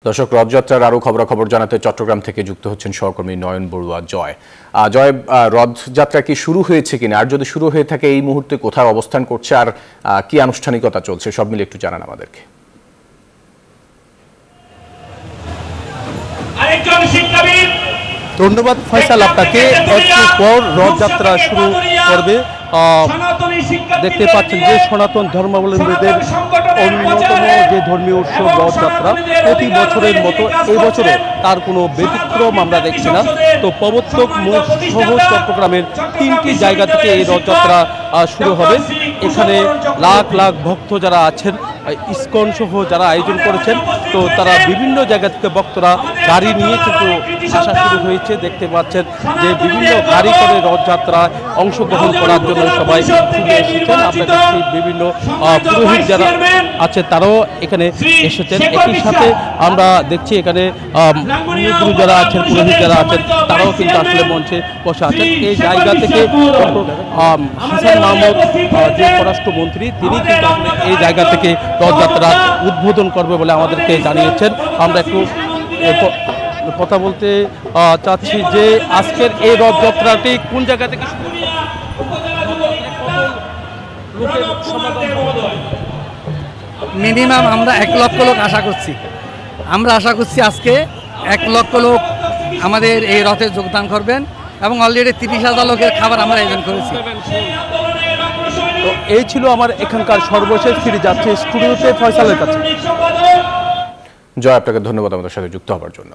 দর্শক, রথযাত্রার আরো খবরাখবর জানাতে চট্টগ্রাম থেকে যুক্ত হচ্ছেন সহকর্মী নয়ন বড়ুয়া জয়। জয়, রথযাত্রা কি শুরু হয়েছে কিনা, আর যদি শুরু হয়ে থাকে এই মুহূর্তে কোথায় অবস্থান করছে, আর কি আনুষ্ঠানিকতা চলছে, সব মিলে একটু জানান আমাদেরকে। ধন্যবাদ ফয়সাল আপনাকে। একটু পর রথযাত্রা শুরু করবে। দেখতে পাচ্ছেন যে সনাতন ধর্মাবলম্বীদের অন্যতম যে ধর্মীয় উৎসব রথযাত্রা, প্রতি বছরের মতো এই বছরে তার কোনো ব্যতিক্রম আমরা দেখছি না। তো প্রবর্তক মোড় সহ চট্টগ্রামের 3টি জায়গা থেকে এই রথযাত্রা শুরু হবে। এখানে লাখ লাখ ভক্ত যারা আছেন, ইসকন সহ যারা আয়োজন করেছেন, তো তারা বিভিন্ন জায়গা থেকে ভক্তরা গাড়ি নিয়ে কিন্তু আসা শুরু হয়েছে। দেখতে পাচ্ছেন যে বিভিন্ন গাড়ি করে রথযাত্রায় অংশগ্রহণ করার জন্য সবাই ছুটে এসেছেন। আমরা দেখছি বিভিন্ন পুরোহিত যারা আছে তারাও এখানে এসেছেন। একই সাথে আমরা দেখছি এখানে গুরু যারা আছেন, পুরোহিত যারা আছেন, তারাও কিন্তু আসলে মঞ্চে বসে আছেন। এই জায়গা থেকে হাসান মাহমুদ যে পররাষ্ট্রমন্ত্রী, তিনি কিন্তু আসলে এই জায়গা থেকে রথযাত্রা উদ্বোধন করবে বলে আমাদেরকে জানিয়েছেন। আমরা একটু কথা বলতে চাচ্ছি যে আজকের এই রথযাত্রাটি কোন জায়গা থেকে শুরু? মিনিমাম আমরা 1 লক্ষ লোক আশা করছি। আমরা আশা করছি আজকে 1 লক্ষ লোক আমাদের এই রথে যোগদান করবেন, এবং অলরেডি 30,000 লোকের খাবার আমরা আয়োজন করেছি। তো এই ছিল আমার এখানকার সর্বশেষ। ফিরে যাচ্ছে স্টুডিওতে ফয়সালের কাছে। জয়, আপনাকে ধন্যবাদ আমাদের সাথে যুক্ত হওয়ার জন্য।